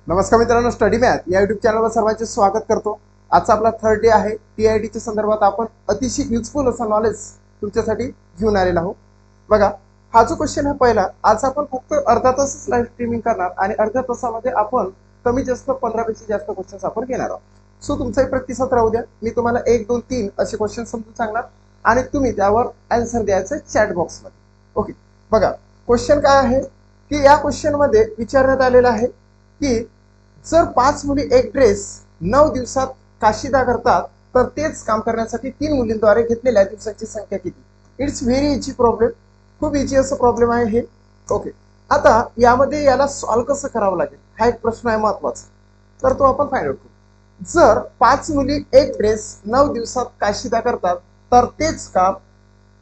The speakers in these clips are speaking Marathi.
नमस्कार मित्रांनो, स्टडी मॅथ या युट्यूब चॅनलवर सर्वांचे स्वागत करतो। आजचा आपला थर्ड डे आहे। टीआयटीच्या संदर्भात आपण अतिशय युजफुल असं नॉलेज तुमच्यासाठी घेऊन आलेलो आहोत। बघा, हा जो क्वेश्चन आहे पहिला, आज आपण फक्त अर्धा तासच लाईव्ह स्ट्रीमिंग करणार आणि अर्ध्या तासामध्ये आपण कमी जास्त 15 पेक्षा जास्त क्वेश्चन्स आपण घेणार आहोत। सो तुमचाही प्रतिसाद राहू द्या। मी तुम्हाला 1 2 3 असे क्वेश्चन समजून सांगणार आणि तुम्ही त्यावर आन्सर द्यायचं चॅट बॉक्समध्ये। ओके, बघा क्वेश्चन काय आहे की या क्वेश्चन मध्ये विचारण्यात आलेला आहे की जर 5 मुली एक ड्रेस 9 दिवसात काशिदा करतात तर तेच काम करण्यासाठी 3 मुलींद्वारे घेतलेल्या दिवसांची संख्या किती। इट्स व्हेरी इझी प्रॉब्लेम, खूप इझी असं प्रॉब्लेम आहे हे। ओके, आता यामध्ये याला सॉल्व कसं करावं लागेल हा एक प्रश्न आहे महत्त्वाचा, तर तो आपण फाइंड आउट करू। जर 5 मुली एक ड्रेस 9 दिवसात काशिदा करतात तर तेच काम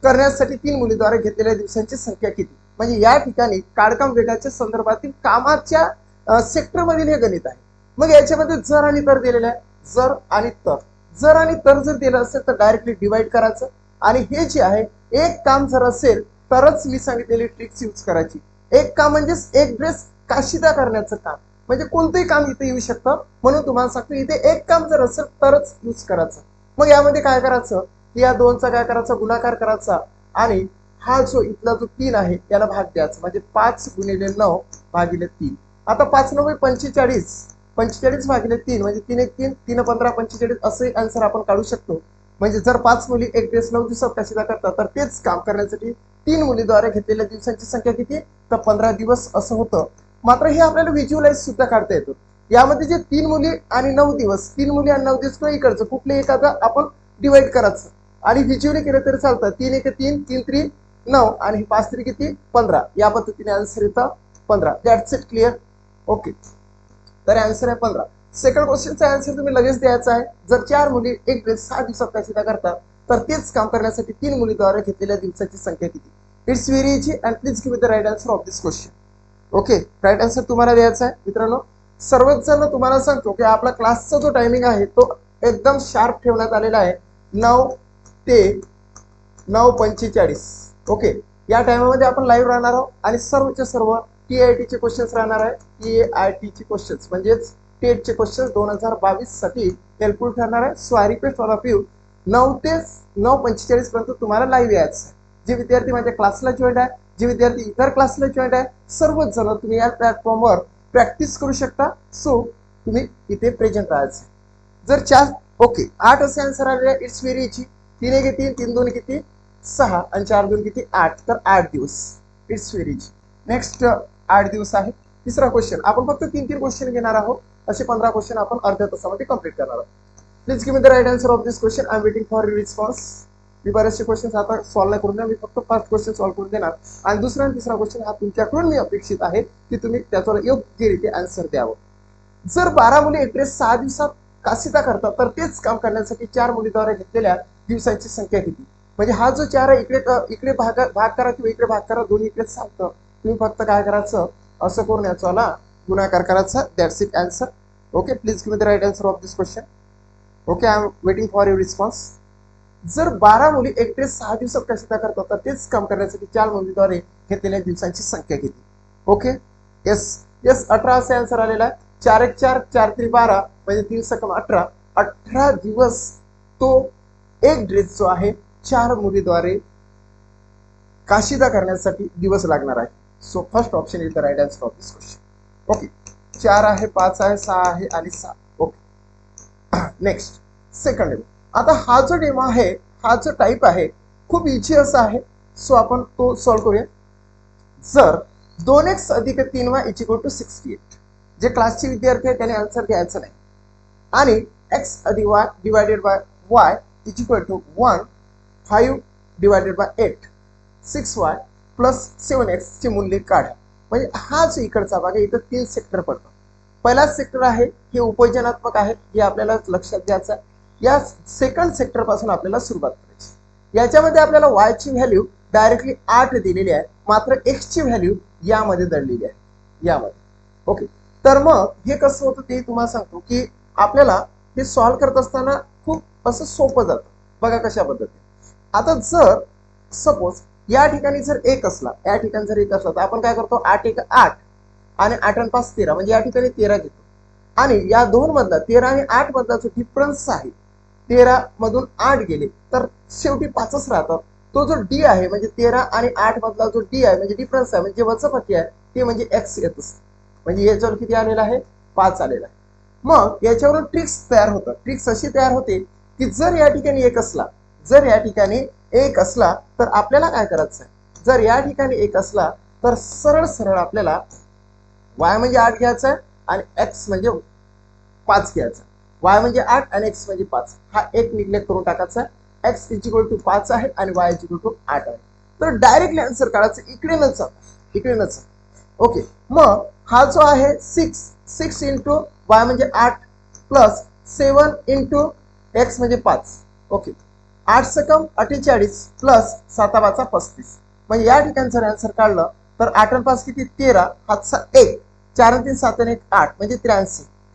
करण्यासाठी 3 मुलींद्वारे घेतलेल्या दिवसांची संख्या किती। म्हणजे या ठिकाणी काढकाम वेगाच्या संदर्भातील कामाच्या सेक्टर मधील हे गणित आहे। मग याच्यामध्ये जर आणि तर दिलेलं आहे, जर आणि तर। जर आणि तर जर दिलं असेल तर डायरेक्टली डिवाइड करायचं आणि हे जे आहे एक काम जर असेल तरच मी सांगितलेली ट्रिक्स यूज करायची। एक काम म्हणजे एक ड्रेस काशिदा करण्याचं काम, म्हणजे कोणतेही काम इथे येऊ शकतं, म्हणून तुम्हाला सांगतो इथे एक काम जर असेल तरच यूज करायचं। मग यामध्ये काय करायचं, या दोनचा काय करायचा, गुणाकार करायचा आणि हा जो इथला जो 3 आहे त्याला भाग द्यायचा, म्हणजे 5 गुणिले 9 भागिले 3। आता 5 9 45, 45 भागिले 3 म्हणजे 3 1 3, 3 15 45 असे आन्सर आपण काढू शकतो। म्हणजे जर 5 मुली एक ड्रेस 9 दिवसात काशिदा करतात तर तेच काम करण्यासाठी 3 मुलीद्वारे घेतलेल्या दिवसांची संख्या किती, तर 15 दिवस असं होतं। मात्र हे आपल्याला व्हिज्युअलाइज सुद्धा काढता येतं। यामध्ये जे 3 मुली आणि 9 दिवस, 3 मुली आणि 9 दिवस किंवा इकडचं कुठले एखादं आपण डिवाइड करायचं आणि व्हिज्युअली केलं तरी चालतं। 3 1 3, 3 3 9 आणि 5 3 किती 15, या पद्धतीने आन्सर येतं 15। That's it, clear. ओके, तर आन्सर आहे 15। सेकंड क्वेश्चनचा आन्सर तुम्ही लगेच द्यायचा आहे। जर 4 मुली एक ड्रेस 6 दिवसात काशिदा करतात तर तेच काम करण्यासाठी 3 मुलीद्वारे घेतलेल्या दिवसाची संख्या किती। It's very easy and please give the right answer of this question. Okay, right answer तुम्हाला द्यायचा आहे मित्रांनो। सर्वच जण तुम्हाला सांगतो की आपला क्लासचा जो टायमिंग आहे तो एकदम शार्प ठेवण्यात आलेला आहे, 9 ते 9:45। ओके, या टाइममध्ये आपण लाईव्ह राहणार आहोत आणि सर्वचे सर्व टीआयटी चे क्वेश्चन्स राहणार आहे। टीआयटी चे क्वेश्चन्स म्हणजेच टेट चे क्वेश्चन्स 2022 साठी हेल्पफुल ठरणार आहे। So I request all of you 9 ते 9:45 पर्यंत तुम्हाला लाईव्ह यायचं आहे। जे विद्यार्थी माझ्या क्लासला जॉईन आहे, जे विद्यार्थी इतर क्लासला जॉईन आहे, सर्वच जण तुम्ही या प्लॅटफॉर्मवर प्रॅक्टिस करू शकता। सो तुम्ही इथे प्रेझेंट राहायचं। जर 4 ओके 8 असे आन्सर आले, इट्स व्हेरी इझी। 3 1 3, 3 2 किती 6 आणि 4 2 किती 8, तर 8 दिवस। It's very easy. नेक्स्ट 8 दिवस आहे। तिसरा क्वेश्चन, आपण फक्त 3 क्वेश्चन घेणार आहोत, असे 15 क्वेश्चन आपण अर्ध्या तासामध्ये कंप्लीट करणार आहोत। Please give me the right answer of this question. I am waiting for your response. मी बरेचसे क्वेश्चन आता सॉल्व्ह नाही करून देणार, मी फक्त 5 क्वेश्चन सॉल्व्ह करून देणार आणि दुसरा आणि तिसरा क्वेश्चन हा तुमच्याकडून मी अपेक्षित आहे की तुम्ही त्याच्यावर योग्यरीत्या आन्सर द्यावं। जर 12 मुली एक ड्रेस 6 दिवसात काशिदा करतात तर तेच काम करण्यासाठी 4 मुलीद्वारे घेतलेल्या दिवसांची संख्या किती। म्हणजे हा जो 4 आहे इकडे भाग करा किंवा इकडे भाग करा, दोन्ही इकडेच सांगतं। तुम्ही फक्त काय करायचं, असं करून याचा गुणाकार करायचा। That's it answer. Okay, please give me the right answer of this question. Okay, I am waiting for your response. जर 12 मुली एक ड्रेस 6 दिवसात काशिदा करतात तर तेच काम करण्यासाठी 4 मुलीद्वारे घेतलेल्या दिवसांची संख्या किती। ओके, येस येस 18 असे आन्सर आलेला आहे। 4 1 4, 4 3 12 म्हणजे 3 सकम 18, 18 दिवस तो एक ड्रेस जो आहे 4 मुलीद्वारे काशिदा करण्यासाठी दिवस लागणार आहे। So first option is the right answer of this question. Okay, 4 आहे, 5 आहे, 6 आहे आणि 6। Okay, next second demo. आता हा जो डेमो आहे, हा जो टाइप आहे खूप इझी असा आहे। सो आपण तो सॉल्व्ह करूया। जर 2x अधिक 3y इज इक्वल टू 68, जे क्लासचे विद्यार्थी आहेत त्याने आन्सर द्यायचं नाही, आणि x अधिक y divided by y is equal to 1 5 divided by 8 6y plus 7x चे मूल्य काढा। म्हणजे हा जो इकडचा भाग आहे, इथं 3 सेक्टर पडतो। पहिला सेक्टर आहे हे उपयोजनात्मक आहे, हे आपल्याला लक्षात घ्यायचं आहे। या सेकंड सेक्टर पासून आपल्याला सुरुवात करायची। याच्यामध्ये आपल्याला y ची व्हॅल्यू डायरेक्टली 8 दिलेली आहे, मात्र x ची व्हॅल्यू यामध्ये दडलेली आहे यामध्ये। ओके, तर मग हे कसं होतं ते तुम्हाला सांगतो की आपल्याला हे सॉल्व्ह करत असताना खूप असं सोपं जातं। बघा कशा पद्धतीने। आता जर सपोज या ठिकाणी जर 1 असला, या ठिकाणी जर 1 असला तर आपण काय करतो, 8 1 8 आणि 8 आणि 5 13, म्हणजे या ठिकाणी 13 घेतो। आणि या दोन मधला 13 आणि 8 मधला जो डिफरन्स आहे 13 मधून 8 गेले तर शेवटी 5च राहतात. तो जो डी आहे म्हणजे 13 आणि 8 मधला जो डी आहे म्हणजे डिफरन्स आहे म्हणजे वचपाती आहे ते म्हणजे एक्स येत असते. म्हणजे याच्यावर किती आलेला आहे 5 आलेला आहे. मग याच्यावरून ट्रिक्स तयार होतात. ट्रिक्स अशी तयार होते की जर या ठिकाणी एक असला तर आपल्याला काय करायचं आहे, जर या ठिकाणी एक असला तर सरळ सरळ आपल्याला y म्हणजे 8 घ्यायचा आणि x म्हणजे 5 घ्यायचा. y म्हणजे 8 आणि x म्हणजे 5 हा एक निग्लेक्ट करून टाकायचा. x इक्वल टू 5 आहे आणि y इक्वल टू 8 आहे. तर डायरेक्टली आन्सर काढायचं इकडे न जाता. ओके, मग हा जो आहे 6 इंटू y म्हणजे 8 प्लस 7 इंटू x म्हणजे 5. ओके, 8 सकम 48 प्लस 7 5 35. म्हणजे या ठिकाणी जर आन्सर काढलं तर 8 आणि 5 किती 13, हातचा 1, 4 आणि 3 7 आणि 1 8 म्हणजे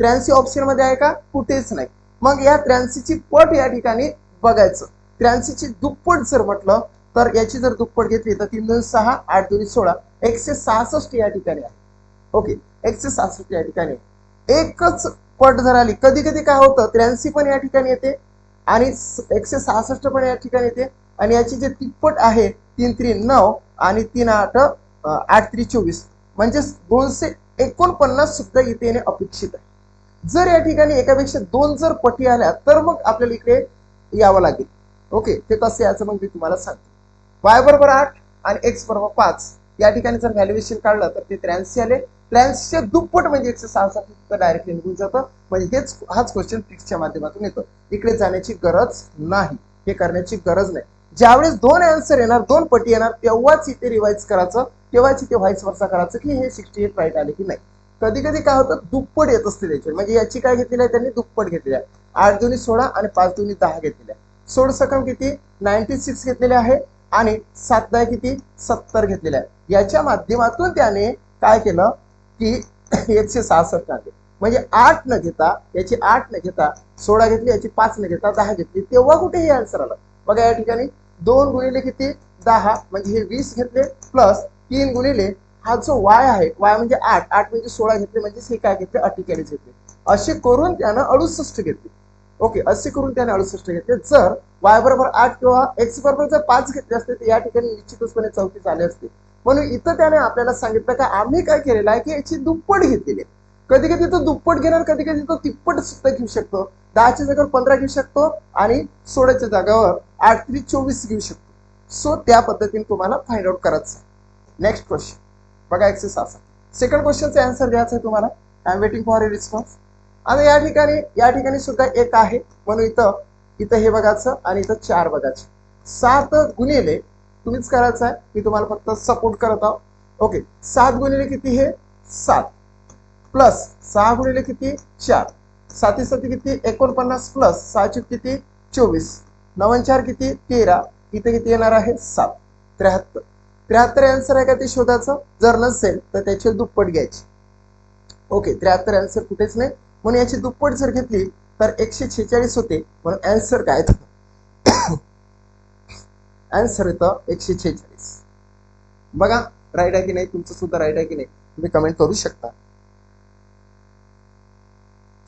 83 ऑप्शन मध्ये आहे का, कुठेच नाही. मग या 83 ची पट या ठिकाणी बघायचं. 83 ची दुप्पट जर म्हटलं तर याची जर दुप्पट घेतली तर 3 2 6 8 2 16 166 या ठिकाणी आहे. ओके, 166 या ठिकाणी एकच पट जर आली, कधी कधी काय होतं 83 पण या ठिकाणी येते आणि 166 पण या ठिकाणी येते आणि याची जे तिप्पट आहे 3 3 9 आणि 3 8 8 3 24 म्हणजे 249 सुद्धा इथे येणे अपेक्षित आहे. जर या ठिकाणी एकापेक्षा 2 जर पटी आल्या तर मग आपल्याला इकडे यावं लागेल. ओके, ते कसं याचं मग मी तुम्हाला सांगतो. y बरोबर 8 आणि x बरोबर 5 या ठिकाणी जर व्हॅल्युएशन काढलं तर ते 83 आले. 83 चे दुप्पट म्हणजे 166 डायरेक्टली निघून जातं. म्हणजे हाच क्वेश्चन ट्रिक्सच्या माध्यमातून येतो. इकडे जाण्याची गरज नाही, हे करण्याची गरज नाही. ज्यावेळेस 2 आन्सर येणार 2 पटी येणार तेव्हाच इथे रिवाइज करायचं, तेव्हाच इथे व्हाईस वर्सा करायचं की हे 68 राईट आले की नाही. कधी कधी काय होतं दुप्पट येत असते त्याच्यावर. म्हणजे याची काय घेतलेली आहे त्यांनी दुप्पट घेतलेली आहे. 8 2 16 आणि 5 2 10 घेतलेले आहे. 16 सकम किती 96 घेतलेले आहे आणि 7 10 किती 70 घेतलेले आहे. याच्या माध्यमातून त्याने काय केलं की 166 आले. म्हणजे 8 न घेता याची 8 न घेता 16 घेतली, याची 5 न घेता 10 घेतली, तेव्हा कुठे हे आन्सर आलं. बघा या ठिकाणी 2 गुणिले किती 10 म्हणजे हे 20 घेतले प्लस 3 गुणिले हा जो y आहे y म्हणजे 8 8 म्हणजे 16 घेतले म्हणजे हे काय घेतले 48 घेतले. असे करून त्यानं 68 घेतले. ओके, असे करून त्याने 68 घेतले. जर y बरोबर 8 किंवा x बरोबर जर 5 घेतले असते तर या ठिकाणी निश्चितपणे 34 आले असते. म्हणून इथं त्याने आपल्याला सांगितलं की आम्ही काय केलेलं आहे की याची दुप्पट घेतलेली आहे. कधी कधी तो दुप्पट घेणार, कधी कधी तो तिप्पट सुद्धा घेऊ शकतो. 10च्या जागेवर 15 घेऊ शकतो आणि 16च्या जागेवर 8 3 24 घेऊ शकतो. सो त्या पद्धतीने तुम्हाला फाइंड आउट करायचं. नेक्स्ट क्वेश्चन बघा एक्सरसाइज. सेकंड क्वेश्चनचा आन्सर द्यायचा आहे तुम्हाला. I am waiting for a response. आता या ठिकाणी सुद्धा एक आहे म्हणून इथं हे बघायचं आणि इथं 4 बघायचे. 7 गुणिले तुम्हीच करायचं आहे, मी तुम्हाला फक्त सपोर्ट करत आहो. ओके, 7 गुणिले किती हे 7 प्लस 6 गुणिले किती 4 7 7 किती 49 प्लस 6 किती 24 9 4 किती 13 इथे किती येणार आहे 7 73. 73 आन्सर आहे का ते शोधायचं. जर नसेल तर त्याची दुप्पट घ्यायची. ओके, 73 आन्सर कुठेच नाही म्हणून याची दुप्पट जर घेतली तर 146 होते. म्हणून आन्सर काय आन्सर येतं 146. बघा राईट आहे की नाही, तुमचं सुद्धा राईट आहे की नाही तुम्ही कमेंट करू शकता.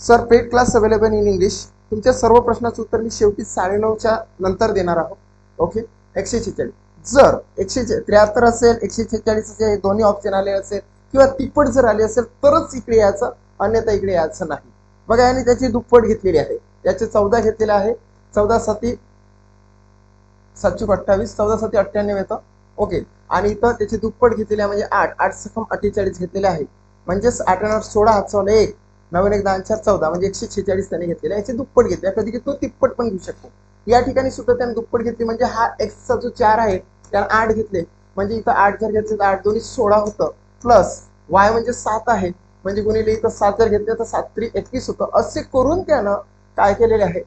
Sir paid class available in English. तुमच्या सर्व प्रश्नाचं उत्तर मी शेवटी 9:30च्या नंतर देणार आहोत. ओके, 146 जर 173 असेल 146 असेल दोन्ही ऑप्शन आले असेल किंवा तिप्पट जर आले असेल तरच इकडे यायचं, अन्यथा इकडे यायचं नाही. बघा याने त्याची दुप्पट घेतलेली आहे. याचे 14 घेतलेले आहे. 14 7 728 14 7 98 येतं. ओके, आणि इथं त्याची दुप्पट घेतलेली आहे म्हणजे 8 8 सकम 48 घेतलेले आहे. म्हणजेच 8 8 16 हात 1 9 1 10 4 14 म्हणजे 146 त्याने घेतलेले. याची दुप्पट घेतली. कधी तो तिप्पट पण घेऊ शकतो. या ठिकाणी सुद्धा त्याने दुप्पट घेतली म्हणजे हा एक्सचा जो 4 आहे त्याला 8 घेतले म्हणजे इथं 8 जर घेतले तर 8 2 16 होतं प्लस y म्हणजे 7 आहे म्हणजे गुणिले इथं 7 जर घेतले तर 7 3 21 होतं. असे करून त्यानं काय केलेले आहे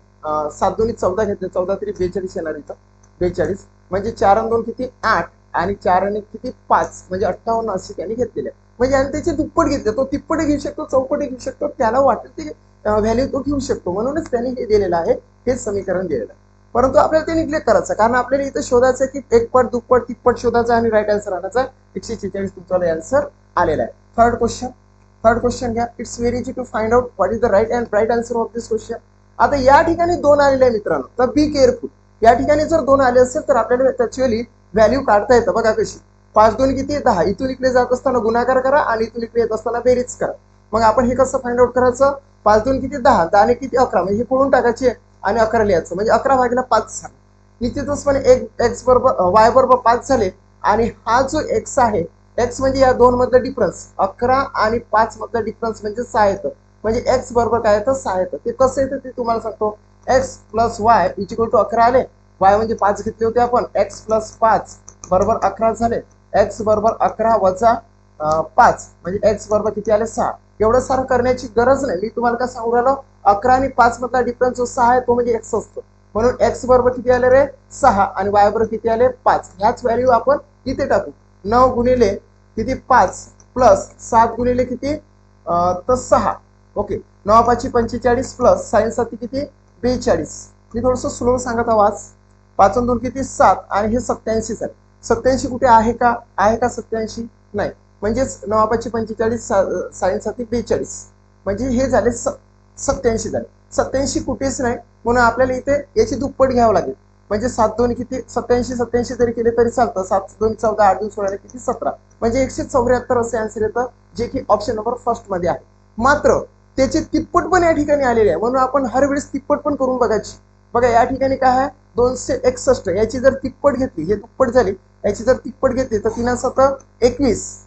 7 2 14 घेतले 14 3 42 येणार इथं 42 म्हणजे 4 आणि 2 किती 8 आणि 4 आणि किती 5 म्हणजे 58 असे त्याने घेतलेले. म्हणजे आणि त्याचे दुप्पट घेतले. तो तिप्पट घेऊ शकतो चौपट घेऊ शकतो त्याला वाटेल ते व्हॅल्यू तो घेऊ शकतो. म्हणूनच त्याने हे दिलेलं आहे, हे समीकरण दिलेलं आहे. परंतु आपल्याला ते निग्लेक्ट करायचं कारण आपल्याला इथं शोधायचं की एकपट दुप्पट तिप्पट शोधायचं आणि राईट आन्सर आणायचा. 146 तुमचा आन्सर आलेला आहे. थर्ड क्वेश्चन थर्ड क्वेश्चन घ्या. It's very easy to find out what is the right answer of this question. आता या ठिकाणी 2 आलेले आहे मित्रांनो, तर बी केअरफुल. या ठिकाणी जर 2 आले असेल तर आपल्याला ऍक्च्युअली व्हॅल्यू काढता येतं. बघा कशी, 5 2 किती 10. इथून इकडे जात असताना गुणाकार करा आणि इथून इकडे येत असताना बेरीज करा. मग आपण हे कसं फाइंड आउट करायचं, 5 2 किती 10, 10 ने किती 11, म्हणजे हे पळून टाकायचे आणि 11 लिहायचं, म्हणजे 11 भागिले 5 झालं. निश्चितचपणे एक्स बरोबर वाय बरोबर 5 झाले. आणि हा जो एक्स आहे, एक्स म्हणजे या 2 मधला डिफरन्स, 11 आणि 5 मधला डिफरन्स म्हणजे 6 येतं. म्हणजे एक्स बरोबर काय येतं 6 येतं. ते कसं येतं ते तुम्हाला सांगतो. X plus Y equal to 11 आले. वाय म्हणजे 5 घेतले होते आपण. एक्स प्लस 5 बरोबर 11 झाले. एक्स बरोबर 11 वजा 5 म्हणजे एक्स बरोबर किती आले 6. एवढं सारं करण्याची गरज नाही. मी तुम्हाला काय सांगू राहिलो, 11 आणि 5 मधला डिफरन्स जो 6 आहे तो म्हणजे एक्स असतो. म्हणून एक्स बरोबर किती आले रे 6 आणि वाय बरोबर किती आले 5. ह्याच व्हॅल्यू आपण इथे टाकू. 9 गुणिले किती 5 प्लस 7 गुणिले किती तर 6. ओके, 9 5 45 प्लस साइन 7 किती 42. मी थोडस स्लो सांगत आवाज. 5 2 किती 7 आणि हे 87 झाले. 87 कुठे आहे का 87 नाही. म्हणजेच 9 5 45 साइन 7 42 म्हणजे हे झाले 87 झाले. 87 कुठेच नाही, म्हणून आपल्याला इथे याची दुप्पट घ्यावं लागेल. म्हणजे 7 2 किती 87 87 जरी केले तरी चालतं. 7 2 14 8 2 16 किती 17 म्हणजे 174 असे आन्सर येतं, जे की ऑप्शन नंबर फर्स्ट मध्ये आहे. मात्र त्याचे तिप्पट पण या ठिकाणी आलेले आहे, म्हणून आपण हर वेळेस तिप्पट पण करून बघायची. बघा या ठिकाणी काय आहे 261. याची जर तिप्पट घेतली, हे दुप्पट झाली, याची जर तिप्पट घेतली तर 3 7 21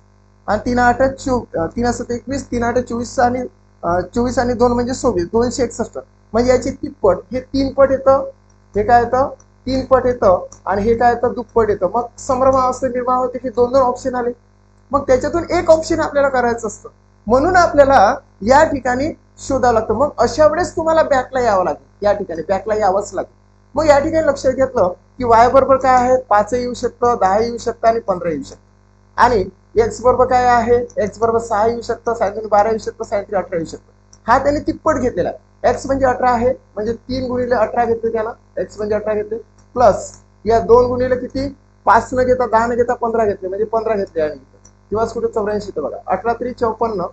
आणि 3 8 3 7 21 3 8 24 आणि 24 आणि 2 म्हणजे 26 261. म्हणजे याची तिप्पट हे 3 पट येतं. हे काय येतं 3 पट येतं आणि हे काय येतं दुप्पट येतं. मग संभ्रमावस्था निर्माण होते की 2 ऑप्शन आले. मग त्याच्यातून एक ऑप्शन आपल्याला करायचं असतं, म्हणून आपल्याला या ठिकाणी शोधावं लागतं. मग अशा वेळेस तुम्हाला बॅकला यावं लागेल. या ठिकाणी बॅकला यावंच लागेल. मग या ठिकाणी लक्षात घेतलं की वाय बरोबर काय आहे 5 येऊ शकतं, 10 येऊ शकतं आणि 15 येऊ शकतं. आणि एक्स बरोबर काय आहे, एक्स बरोबर 6 येऊ शकतं, साइन 12 येऊ शकतं, साइन 18 येऊ शकतं. हा त्याने तिप्पट घेतलेला आहे. एक्स म्हणजे 18 आहे, म्हणजे 3 गुणिले 18 घेतले त्याला. एक्स म्हणजे 18 घेतले प्लस या 2 गुणिले किती 5 न घेता 10 न घेता 15 घेतले, म्हणजे 15 घेतले. आणि किंवा कुठे 84 तर बघा 18 3 54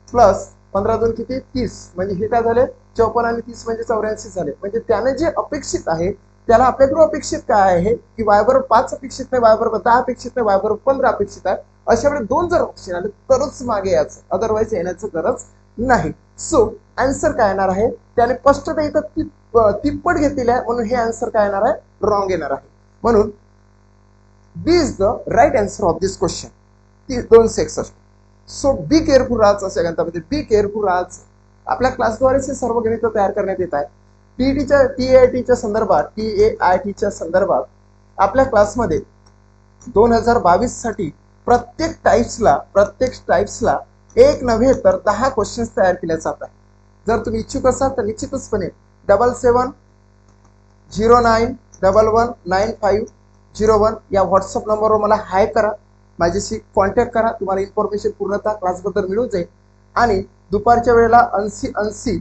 प्लस 15 2 किती 30 म्हणजे हे काय झाले 54 आणि 30 म्हणजे 84 झाले. म्हणजे त्याने जे अपेक्षित आहे त्याला आपल्याकडून अपेक्षित काय आहे की वाय बरोबर 5 अपेक्षित नाही, वाय बरोबर 10 अपेक्षित नाही, वाय बरोबर 15 अपेक्षित आहे. अशा वेळी 2 जर ऑप्शन आले तरच मागे यायचं, अदरवाईज येण्याचं गरज नाही. सो आन्सर काय येणार आहे, त्याने स्पष्टता इथं तिप्पट घेतलेली आहे, म्हणून हे आन्सर काय येणार आहे रॉंग येणार आहे. म्हणून B is the right answer of this question. 261. So be careful Raj अशा गणितामध्ये बी केअरफुल राज. आपल्या क्लासद्वारेच सर्व गणित तयार करण्यात येत आहे. टीएआयटीच्या संदर्भात आपल्या क्लासमध्ये 2022 साठी प्रत्येक टाइप्सला एक नव्हे तर 10 क्वेश्चन्स तयार केले जात आहे. जर तुम्ही इच्छुक असाल तर निश्चितचपणे 7711119501 या व्हॉट्सअप नंबरवर मला हाय करा, माझ्याशी कॉन्टॅक्ट करा. तुम्हाला इन्फॉर्मेशन पूर्णतः क्लासबद्दल मिळून जाईल. आणि दुपारच्या वेळेला 80 80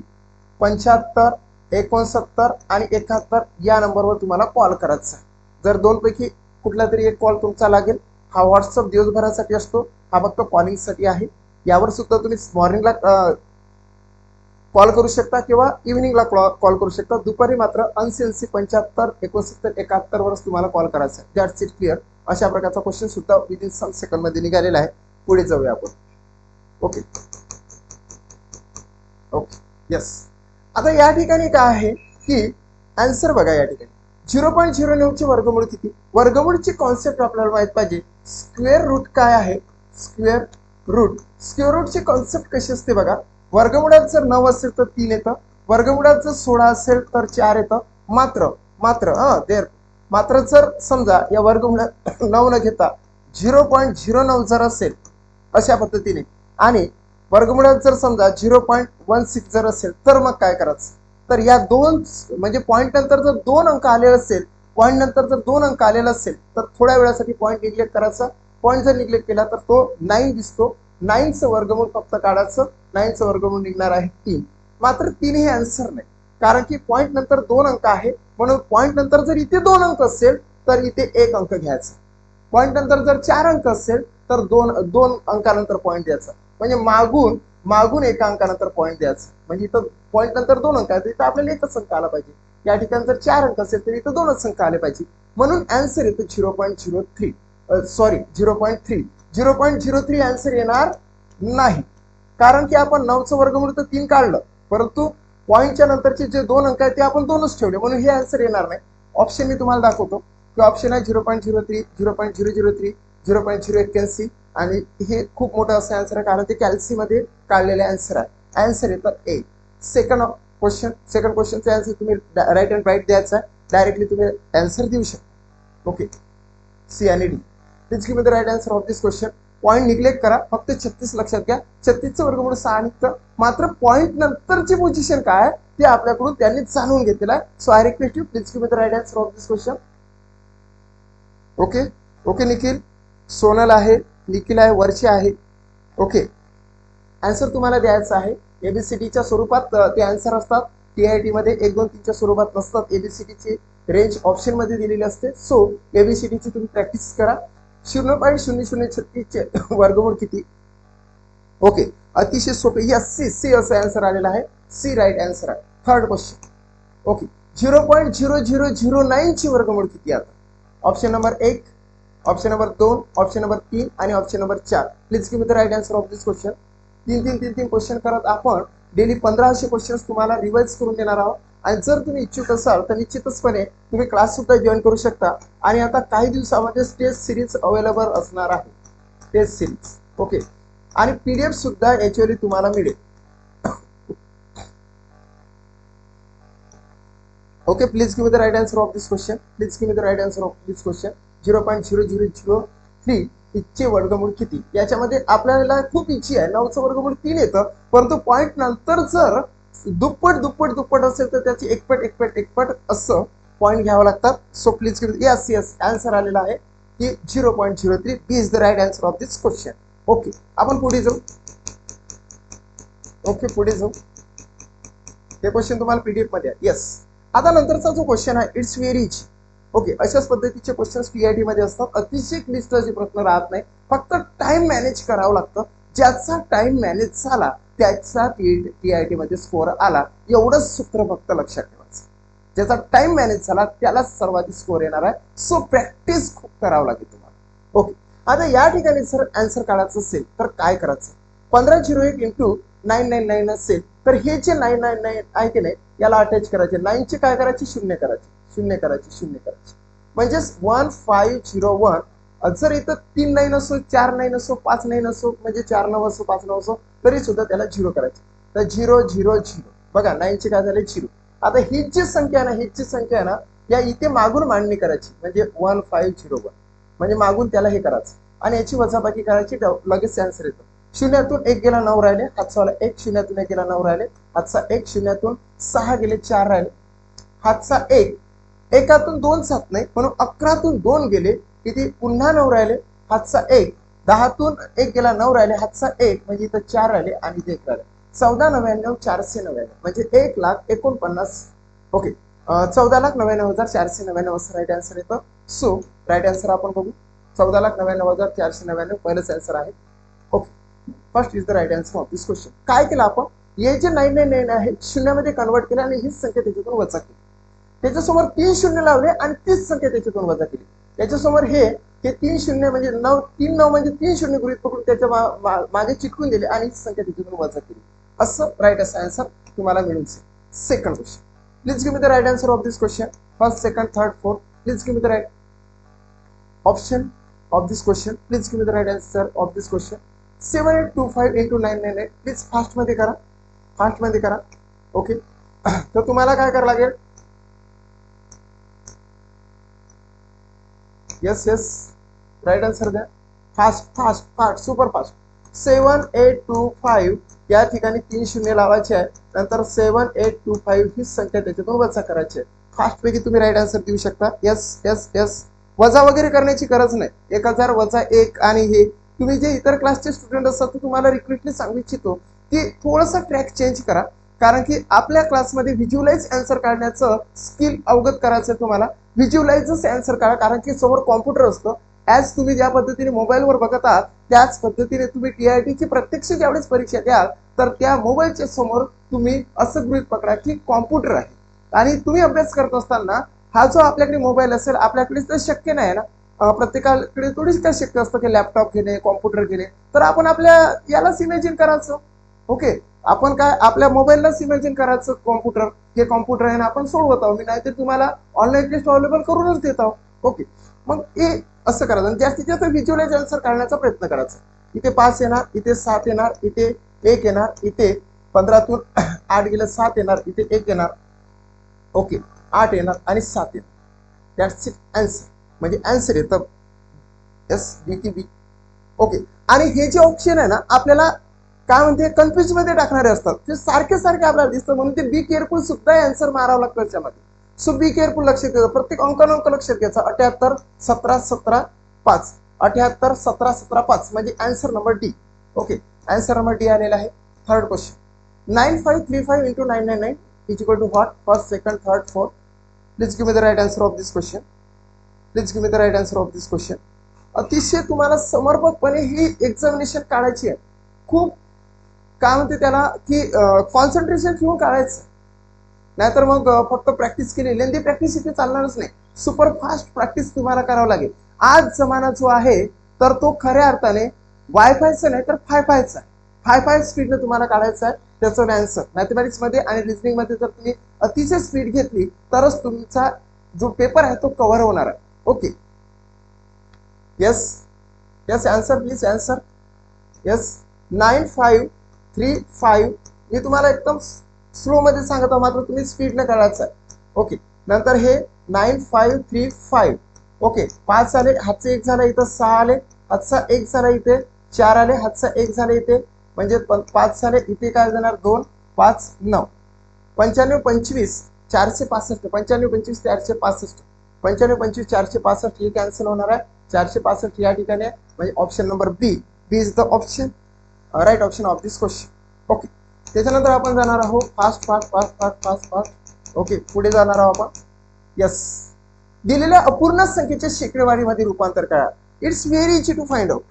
75 69 आणि 71 या नंबरवर तुम्हाला कॉल करायचा. जर 2 पैकी कुठला तरी एक कॉल तुमचा लागेल. हा व्हॉट्सअप दिवसभरासाठी असतो, हा फक्त कॉलिंगसाठी आहे. यावर सुद्धा तुम्ही मॉर्निंगला कॉल करू शकता किंवा इव्हिनिंगला कॉल करू शकता. दुपारी मात्र 80 80 75 69 71 वरच तुम्हाला कॉल करायचा आहे. That's it clear. अशा प्रकारचा क्वेश्चन सुद्धा विदिन सम सेकंड मध्ये निघालेला आहे. पुढे जाऊया आपण. Okay okay yes. आता या ठिकाणी काय आहे की आन्सर बघा. या ठिकाणी 0.09 चे वर्गमूळ किती, वर्गमूळची कॉन्सेप्ट आपल्याला माहित पाहिजे. स्क्वेअर रूट काय आहे, स्क्वेअर रूटची कॉन्सेप्ट कशी असते बघा. वर्गमूळात जर 9 असेल तर 3 येतं, वर्गमूळात जर 16 असेल तर 4 येतं. मात्र जर समजा या वर्गमूळात 9 न घेता 0.09 जर असेल अशा पद्धतीने, आणि वर्गमूळात जर समजा 0.16 जर असेल तर मग काय करायचं. तर या दोन म्हणजे पॉईंट नंतर जर 2 अंक आलेले असेल, पॉईंट नंतर जर 2 अंक आलेला असेल तर थोड्या वेळासाठी पॉईंट निग्लेक्ट करायचा. पॉईंट जर निग्लेक्ट केला तर तो 9 दिसतो. 9चं वर्गमूळ फक्त काढायचं. 9चं वर्गमूळ निघणार आहे 3. मात्र 3 हे आन्सर नाही, कारण की पॉईंट नंतर 2 अंक आहे. म्हणून पॉईंट नंतर जर इथे 2 अंक असेल तर इथे 1 अंक घ्यायचा. पॉईंट नंतर जर 4 अंक असेल तर 2 अंकानंतर पॉईंट द्यायचा. म्हणजे मागून एका अंकानंतर पॉईंट द्यायचं, म्हणजे इथं पॉईंट नंतर 2 अंक आहेत, इथं आपल्याला एकच अंक आला पाहिजे. या ठिकाणी जर 4 अंक असेल तर इथं 2च अंक आले पाहिजे. म्हणून आन्सर येतो 0.03. सॉरी 0.3. 0.03 आन्सर येणार नाही, कारण की आपण 9चं वर्गमूळ तर 3 काढलं, परंतु पॉईंटच्या नंतरचे जे 2 अंक आहेत ते आपण 2च ठेवले, म्हणून हे आन्सर येणार नाही. ऑप्शन मी तुम्हाला दाखवतो की ऑप्शन आहे 0.03, 0.003, 0.081 आणि हे खूप मोठं असं आन्सर आहे, कारण ते कॅल्सीमध्ये काढलेले आन्सर आहे. आन्सर येतं ए. सेकंड क्वेश्चनचे आन्सर तुम्ही राईट अँड राईट द्यायचा आहे, डायरेक्टली तुम्ही आन्सर देऊ शकता. ओके, सी आणि D. Please give me the right answer of this question. Point neglect करा, फक्त 36 लक्षात घ्या. 36चं वर्गमूळ 6 निघतं, मात्र पॉईंट नंतरची पोझिशन काय ते आपल्याकडून त्यांनी जाणून घेतलेलं आहे. So I request you, please give me the right answer of this question. Okay okay Nikhil, Sonal आहे, निखिल आहे, वर्षी आहे. ओके, आन्सर तुम्हाला द्यायचा आहे. एबीसीडीच्या स्वरूपात ते आन्सर असतात, टीआयटी मध्ये 1 2 3च्या स्वरूपात नसतात. एबीसीडीची रेंज ऑप्शन मध्ये दिलेली असते. सो एबीसीडीची तुम्ही प्रॅक्टिस करा. 0.0036 चे वर्गमूळ किती? ओके, अतिशय सोपे. यस, सी असं आन्सर आलेला आहे. सी राईट आन्सर आहे. Third question. ओके, 0.0009 ची वर्गमूळ किती? आता option number 1, option number 2, option number 3 आणि option number 4. Please give me the right answer of this question. 3 question करत आपण डेली 1500 क्वेश्चन तुम्हाला रिवाइज करून देणार आहोत. आणि जर तुम्ही इच्छुक असाल तर निश्चितचपणे तुम्ही क्लास सुद्धा जॉईन करू शकता. आणि आता काही दिवसामध्ये टेस्ट सिरीज अवेलेबल असणार आहे, टेस्ट सिरीज. ओके, आणि पीडीएफ सुद्धा ऍक्च्युअली तुम्हाला मिळेल. Okay, please give the right answer of this question. Please give the right answer of this question. 0.0003 चे वर्गमूळ किती? याच्यामध्ये आपल्याला खूप इच्छी आहे. 9चं वर्गमूळ 3 येतं, परंतु पॉईंट नंतर जर दुप्पट असेल तर त्याची एकपट असं पॉईंट घ्यावं लागतात. सो प्लीज यस आन्सर आलेला आहे की 0.03. B is the right answer of this question. Okay, आपण पुढे जाऊ. ओके, पुढे जाऊ. हे क्वेश्चन तुम्हाला पीडीएफ मध्ये आहे. येस, आता नंतरचा जो क्वेश्चन आहे इट्स व्हेरी इझी. ओके, अशाच पद्धतीचे क्वेश्चन्स टीआयटी मध्ये असतात. अतिशय क्लिष्टचे प्रश्न राहत नाही, फक्त टाइम मॅनेज करावं लागतं. ज्याचा टाइम मॅनेज झाला त्याचा टीआयटी मध्ये स्कोअर आला, एवढंच सूत्र फक्त लक्षात ठेवायचं. ज्याचा टाइम मॅनेज झाला त्याला सर्वाधिक स्कोअर येणार आहे. सो प्रॅक्टिस खूप करावं लागेल तुम्हाला. ओके, आता या ठिकाणी जर आन्सर काढायचं असेल तर काय करायचं? 1501 इंटू 999 असेल तर हे जे 999 आहे की नाही याला अटॅच करायचे. 9 चे काय करायचे? शून्य करायचे. म्हणजेच 1501. जर इथं 3 9 असो, 4 9 असो, 5 9 असो, म्हणजे 4 9 असो, 5 9 असो, तरी सुद्धा त्याला 0 करायचे. तर 0 0 0 बघा, 9 चे काय झाले? 0. आता ही जी संख्या आहे ना, या इथे मागून मांडणी करायची, म्हणजे 1501, म्हणजे मागून त्याला हे करायचं आणि याची वजाबाकी करायची, लगेच आन्सर येतो. शून्यातून 1 गेला 9 राहिले, हातचा 1. शून्यातून 1 गेला 9 राहिले, हातचा 1. शून्यातून 6 गेले 4 राहिले, हातचा 1. एकातून 2 जात नाही, म्हणून 11तून 2 गेले, किती? पुन्हा 9 राहिले, हातचा 1. 10तून 1 गेला 9 राहिले, हातचा 1, म्हणजे इथं 4 राहिले आणि इथे 1 राहिले. 1499 499 म्हणजे 1,49,000. ओके, 14,99,499 असं राईट आन्सर येतं. सो राईट आन्सर आपण बघू. 14,99,499 पहिलंच आन्सर आहे. Okay, first is the right answer of this question. काय केलं आपण? हे जे 999 आहे शून्यामध्ये कन्वर्ट केलं आणि हीच संख्या त्याच्यातून वजा केली. त्याच्यासमोर 3 शून्य लावले आणि तीच संख्या त्याच्यातून वजा केली. त्याच्यासमोर हे 3 शून्य म्हणजे 9, 3 9 म्हणजे 3 शून्य गृहीत पकडून त्याच्या मागे चिटकून दिले आणि हीच संख्या त्याच्यातून वजा केली. असं राईट असं आन्सर तुम्हाला मिळून जाईल. Second question. Please give me the right answer of this question. First, second, third, fourth. Please give me the right option of this question. Please give me the right answer of this question. 7825 into 998. Please fast मध्ये करा. ओके, तर तुम्हाला काय करावं लागेल? यस राईट आन्सर द्या. Fast super fast. 7825 या ठिकाणी 3 शून्य लावायचे आहे, नंतर 7825 ही संख्या त्याच्यातून वजा करायची आहे. फास्ट पैकी तुम्ही राईट आन्सर देऊ शकता. यस वजा वगैरे करण्याची गरज नाही. 1000 वजा 1 आणि हे तुम्ही जे इतर क्लासचे स्टुडंट असतात तर तुम्हाला रिक्वेस्टली सांगू इच्छितो की थोडासा ट्रॅक चेंज करा, कारण की आपल्या क्लासमध्ये व्हिज्युअलाइज आन्सर काढण्याचं स्किल अवगत करायचं आहे. तुम्हाला व्हिज्युअलाइजच आन्सर काढा, कारण की समोर कॉम्प्युटर असतं. ॲज तुम्ही ज्या पद्धतीने मोबाईलवर बघत आहात त्याच पद्धतीने तुम्ही टीआयटीची प्रत्यक्ष ज्यावेळेस परीक्षा द्याल तर त्या मोबाईलच्या समोर तुम्ही असं गृहीत पकडा की कॉम्प्युटर आहे आणि तुम्ही अभ्यास करत असताना हा जो आपल्याकडे मोबाईल असेल, आपल्याकडे तर शक्य नाही ना, प्रत्येकाकडे थोडीच काय शक्य असतं की लॅपटॉप घेणे, कॉम्प्युटर घेणे. तर आपण आपल्या यालाच इमॅजिन करायचं. ओके, आपण काय आपल्या मोबाईललाच इमॅजिन करायचं कॉम्प्युटर, हे कॉम्प्युटर आहे ना, आपण सोडवत आहोत. मी नाहीतर तुम्हाला ऑनलाईन टेस्ट अवेलेबल करूनच देत आहोत. ओके, मग हे असं करायचं आणि जास्तीत जास्त व्हिज्युअलाइज आन्सर काढण्याचा प्रयत्न करायचा. इथे 5 येणार, इथे 7 येणार, इथे 1 येणार, इथे 15तून 8 गेलं 7 येणार, इथे 1 येणार. ओके, 8 येणार आणि 7 येणार. That's it answer. म्हणजे आन्सर येतं एस डी टी बी. ओके, आणि हे जे ऑप्शन आहे ना, आपल्याला काय म्हणते कन्फ्युज मध्ये टाकणारे असतात. ते सारखे सारखे आपल्याला दिसतं, म्हणून ते बी केअरफुल सुद्धा आन्सर मारावं लागतं त्याच्यामध्ये. सो बी केअरफुल, लक्षात घ्यायचं, प्रत्येक अंक लक्षात घ्यायचा. 78 17 17 5, 78 17 17 5 म्हणजे answer number D. Okay, answer number D आलेला आहे. Third question, 9535 into 999 is equal to what? First, second, third, fourth. Please give me the right answer of this question. Please give me the right answer of this question. अतिशय तुम्हाला समर्पकपणे ही एक्झामिनेशन काढायची आहे. खूप काय म्हणते त्याला की कॉन्सन्ट्रेशन ठेवून काढायचं, नाहीतर मग फक्त प्रॅक्टिस केली, लेंदी प्रॅक्टिस इथे चालणारच नाही. सुपर फास्ट प्रॅक्टिस तुम्हाला करावं लागेल. आज जमाना जो आहे तर तो खऱ्या अर्थाने वायफायचा नाही तर फायफायचा. फाय स्पीडने तुम्हाला काढायचा आहे त्याचं आन्सर. मॅथमॅटिक्स मध्ये आणि रिझनिंग मध्ये जर तुम्ही अतिशय स्पीड घेतली तरच तुमचा जो पेपर आहे तो कव्हर होणार आहे. Okay, yes yes, answer please, answer. Yes, 9535. मी तुम्हाला एकदम स्लो मध्ये सांगत आहोत, मात्र तुम्ही स्पीडने काढायचं आहे. ओके, नंतर हे 9535. ओके, 5 आले, हातचा 1 झाला, इथं 6 आले, हातचा 1 झाला, इथे 4 आले, हातचा 1 झाला, इथे म्हणजे 5 झाले, इथे काय जाणार 2 5 9. 95 25 465, 95 25 465, 95 25 465 हे कॅन्सल होणार आहे. 465 या ठिकाणी आहे, म्हणजे option number B. B is the option, right option of this question. Okay, त्याच्यानंतर आपण जाणार आहोत fast fast fast fast fast fast. Okay, पुढे जाणार आहोत आपण. यस, दिलेल्या अपूर्ण संख्येच्या शेकडेवारीमध्ये रूपांतर करा. It's very easy to find out.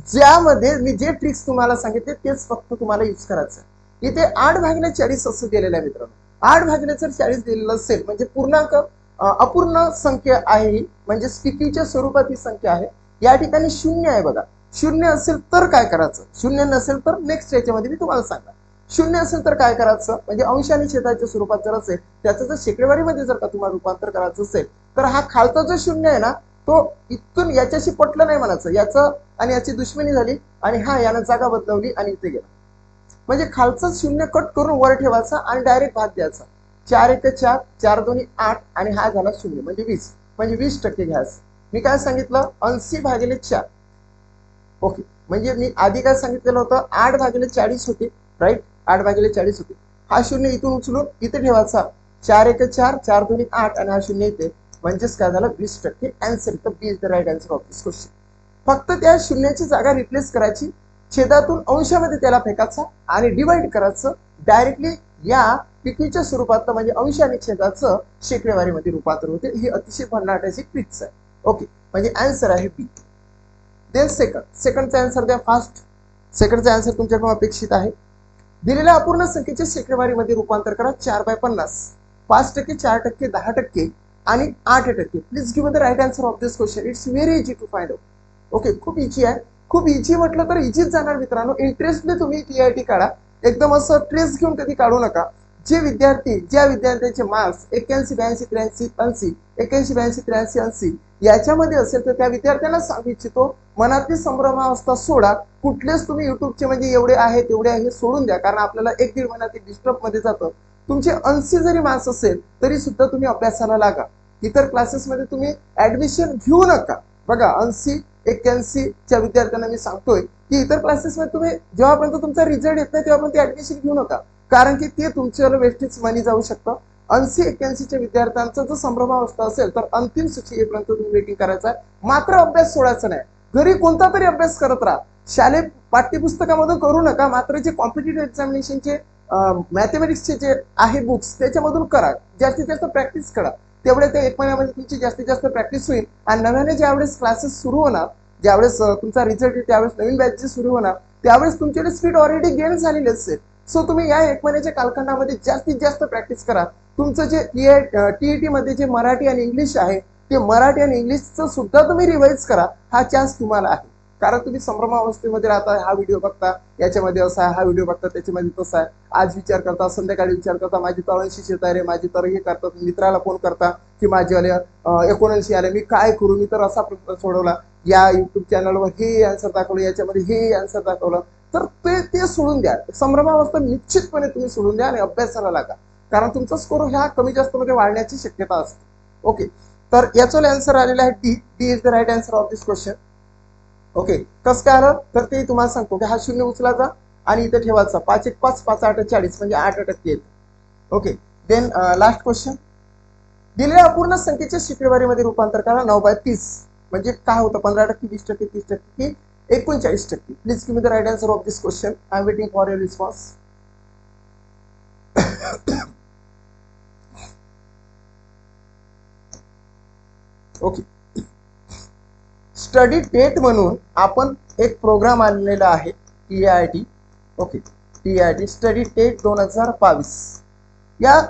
ज्यामध्ये मी जे ट्रिक्स तुम्हाला सांगितले तेच फक्त तुम्हाला यूज करायचं आहे. इथे 8/40 असं दिलेलं आहे मित्रांनो. 8/40 दिलेलं असेल म्हणजे पूर्णांक अपूर्ण संख्या आहे ही, म्हणजे स्थितीच्या स्वरूपात ही संख्या आहे. या ठिकाणी 0 आहे बघा. 0 असेल तर काय करायचं, 0 नसेल तर नेक्स्ट याच्यामध्ये मी तुम्हाला सांगणार. 0 असेल तर काय करायचं, म्हणजे अंश आणि छेदाच्या स्वरूपात जर असेल, त्याचं जर शेकडेवारीमध्ये जर का तुम्हाला रूपांतर करायचं असेल तर हा खालचा जो 0 आहे ना, तो इथून याच्याशी पटलं नाही म्हणायचं, याचं आणि याची दुश्मनी झाली आणि हा यानं जागा बदलवली आणि इथे गेला. म्हणजे खालचा 0 कट करून वर ठेवायचा आणि डायरेक्ट भाग द्यायचा. 4 1 4, 4 2 8 आणि हा झाला 0 म्हणजे 20, म्हणजे 20% घ्यायचं. मी काय सांगितलं, 80/4. ओके, म्हणजे मी आधी काय सांगितलेलं होतं, 8/40 होते, राईट, 8/40 होते. हा 0 इथून उचलून इथे ठेवायचा. 4 1 4, 4 2 8 आणि हा 0 इथे, म्हणजेच काय झालं 20% आन्सर. तर B is the right answer of this question. फक्त त्या 0ची जागा रिप्लेस करायची, छेदातून अंशामध्ये त्याला फेकायचा आणि डिवाइड करायचं. डायरेक्टली या पिकीच्या स्वरूपात म्हणजे अंश आणि छेदाचं शेकडेवारीमध्ये रूपांतर होते. ही अतिशय भन्नाटाची ट्रिक्स आहे. ओके, म्हणजे आन्सर आहे बी. देन सेकंडचा आन्सर द्या फास्ट. सेकंडचा आन्सर तुमच्याकडून अपेक्षित आहे. दिलेल्या अपूर्ण संख्येच्या शेकडेवारीमध्ये रूपांतर करा. 4/50, 5%, 4%, 10% आणि 8%. Please give the right answer of this question. It's very easy to find out. Okay, खूप इझी आहे. खूप इझी म्हटलं तर इझीच जाणार मित्रांनो. इंटरेस्टने तुम्ही TIT काढा, एकदम असं स्ट्रेस घेऊन कधी काढू नका. ज्या विद्यार्थ्यांचे मार्क्स 81 82 83 80, 81 82 83 80 याच्यामध्ये असेल तर त्या विद्यार्थ्यांना सांगू इच्छितो, मनातली संभ्रमावस्था सोडा. कुठलेच तुम्ही युट्यूबचे म्हणजे एवढे आहे तेवढे आहे सोडून द्या, कारण आपल्याला 1-1.5 महिना ते डिस्टर्ब मध्ये जातं. तुमचे 80 जरी मार्क्स असेल तरी सुद्धा तुम्ही अभ्यासाला लागा. इतर क्लासेसमध्ये तुम्ही ऍडमिशन घेऊ नका. बघा, 80 81 च्या विद्यार्थ्यांना मी सांगतोय की इतर क्लासेसमध्ये तुम्ही जेव्हापर्यंत तुमचा रिझल्ट येत नाही तेव्हापर्यंत ऍडमिशन घेऊ नका, कारण की ते तुमच्यावर वेस्टेज मनी जाऊ शकतं. 80 81 च्या विद्यार्थ्यांचा जर संभ्रमावस्था असेल तर अंतिम सूची येईपर्यंत तुम्ही वेटिंग करायचं आहे. मात्र अभ्यास सोडायचा नाही. घरी कोणता तरी अभ्यास करत राहा. शालेय पाठ्यपुस्तकामधून करू नका, मात्र जे कॉम्पिटिटिव्ह एक्झामिनेशनचे मॅथमॅटिक्सचे जे आहे बुक्स त्याच्यामधून करा. जास्तीत जास्त प्रॅक्टिस करा. तेवढे त्या 1 महिन्यामध्ये तुमची जास्तीत जास्त प्रॅक्टिस होईल आणि नव्याने ज्यावेळेस क्लासेस सुरू होणार, ज्यावेळेस तुमचा रिझल्ट येईल त्यावेळेस नवीन बॅचेस सुरू होणार त्यावेळेस तुमच्याकडे स्पीड ऑलरेडी गेन झालेली असेल. सो तुम्ही या 1 महिन्याच्या कालखंडामध्ये जास्तीत जास्त प्रॅक्टिस करा. तुमचं जे टीईटी मध्ये जे मराठी आणि इंग्लिश आहे ते मराठी आणि इंग्लिशचं सुद्धा तुम्ही रिवाइज करा. हा चान्स तुम्हाला आहे, कारण तुम्ही संभ्रमावस्थेमध्ये राहता. हा व्हिडिओ बघता याच्यामध्ये असा आहे, हा व्हिडिओ बघता त्याच्यामध्ये तसा आहे, आज विचार करता, संध्याकाळी विचार करता, माझी 83 येत आहे रे, माझी तर हे करतात, मित्राला फोन करता की माझे आले 79 आले, मी काय करू, मी तर असा प्रश्न सोडवला, या युट्यूब चॅनलवर हे आन्सर दाखवलं, याच्यामध्ये हे आन्सर दाखवलं. तर ते सोडून द्या. संभ्रमावस्था निश्चितपणे तुम्ही सोडून द्या आणि अभ्यासाला लागा, कारण तुमचा स्कोर ह्या कमी जास्त मध्ये वाढण्याची शक्यता असते. ओके, तर याचं आन्सर आलेला आहे D. D is the right answer of this question. Okay, कसं काय आलं तर ते तुम्हाला सांगतो की हा शून्य उचलायचा आणि इथे ठेवायचा. 5 1 5 5 8 40 म्हणजे 8% येतं. Okay, then last question. दिलेल्या अपूर्ण संख्येच्या शेकडेवारीमध्ये रूपांतर करा. 9/30 म्हणजे काय होतं? 15%, 20%, 30% की 39%. Please give me the right answer of this question. I am waiting for your response. Okay, study TET म्हणून आपण एक प्रोग्राम आणलेला आहे TIT. Okay, TIT study TET 2022. या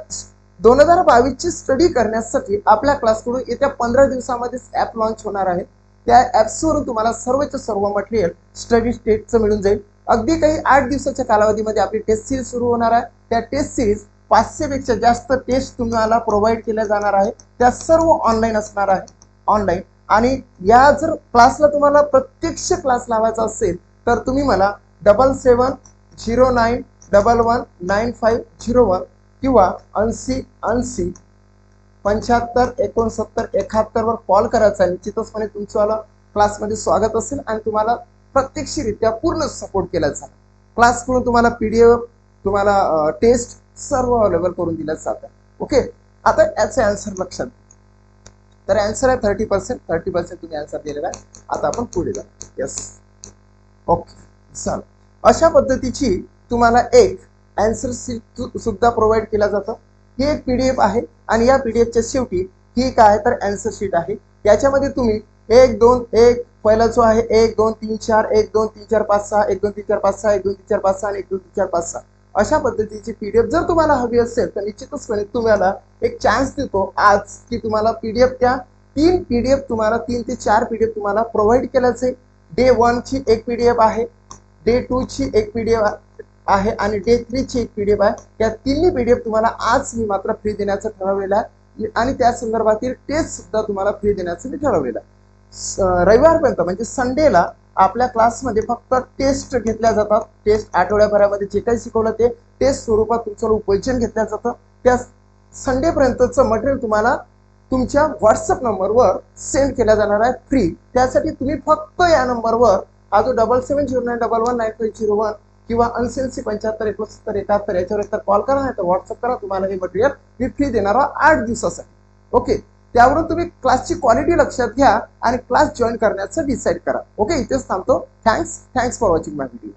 2022 ची स्टडी करण्यासाठी आपल्या क्लासकडून येत्या 15 दिवसामध्ये ऍप लॉन्च होणार आहे. त्या ऍप्सवरून तुम्हाला सर्वच सर्व मटेरियल स्टडी टेटचं मिळून जाईल. अगदी काही 8 दिवसाच्या कालावधीमध्ये आपली टेस्ट सिरीज सुरू होणार आहे. त्या टेस्ट सिरीज 500 पेक्षा जास्त टेस्ट तुम्हाला प्रोव्हाइड केल्या जाणार आहे. त्या सर्व ऑनलाईन असणार आहे, ऑनलाईन. आणि या जर क्लासला तुम्हाला प्रत्यक्ष क्लास लावायचा असेल तर तुम्ही मला 7709119501 किंवा 8080 75 69 71 वर कॉल करायचा. निश्चितपणे तुमचं क्लासमध्ये स्वागत असेल आणि तुम्हाला प्रत्यक्षरित्या पूर्ण सपोर्ट केला जाईल. क्लासकडून तुम्हाला PDF, तुम्हाला टेस्ट सर्व अवेलेबल करून दिलं जातं. ओके, आता याचे आन्सर लक्षात. तर आन्सर आहे 30%. 30% तुम्ही आन्सर दिलेला आहे. आता आपण पुढे जाऊ. यस, ओके, चल. अशा पद्धतीची तुम्हाला एक आन्सर शीट सुद्धा प्रोव्हाइड केला जातं. ही एक PDF आहे आणि या PDFच्या शेवटी ही काय तर आन्सर शीट आहे. याच्यामध्ये तुम्ही 1 2 1 पहिला जो आहे 1 2 3 4 1 2 3 4 5 6 1 2 3 4 5 6 1 2 3 4 5 6 आणि 1 2 3 4 5 6 अशा पद्धतीची PDF जर तुम्हाला हवी असेल तर निश्चितच तुम्हाला एक चान्स देतो आज की तुम्हाला PDF त्या 3 PDF तुम्हाला 3 ते 4 PDF तुम्हाला प्रोव्हाइड केल्या जाईल. डे 1 ची एक PDF आहे, डे 2 ची एक PDF आहे आणि डे 3 ची एक PDF आहे. या तिन्ही PDF तुम्हाला आज मी मात्र फ्री देण्याचं ठरवलेलं आहे आणि त्या संदर्भातील टेस्ट सुद्धा तुम्हाला फ्री देण्याचं मी ठरवलेलं आहे. रविवारपर्यंत म्हणजे संडेला आपल्या क्लासमध्ये फक्त टेस्ट घेतल्या जातात. टेस्ट आठवड्याभरामध्ये जे काही शिकवलं ते टेस्ट स्वरूपात तुमचं उपयोजन घेतलं जातं. त्या संडेपर्यंतचं मटेरियल तुम्हाला तुमच्या व्हॉट्सअप नंबरवर सेंड केला जाणार आहे फ्री. त्यासाठी तुम्ही फक्त या नंबरवर हा जो 7709119501 किंवा 8080 75 69 71 याच्यावर एकतर कॉल करा नाही तर व्हॉट्सअप करा. तुम्हाला हे मटेरियल मी फ्री देणार आहे 8 दिवसासाठी. ओके, त्यावरून तुम्ही क्लासची क्वालिटी लक्षात घ्या आणि क्लास जॉईन करण्याचं डिसाईड करा. ओके, इथेच थांबतो. Thanks for watching my video.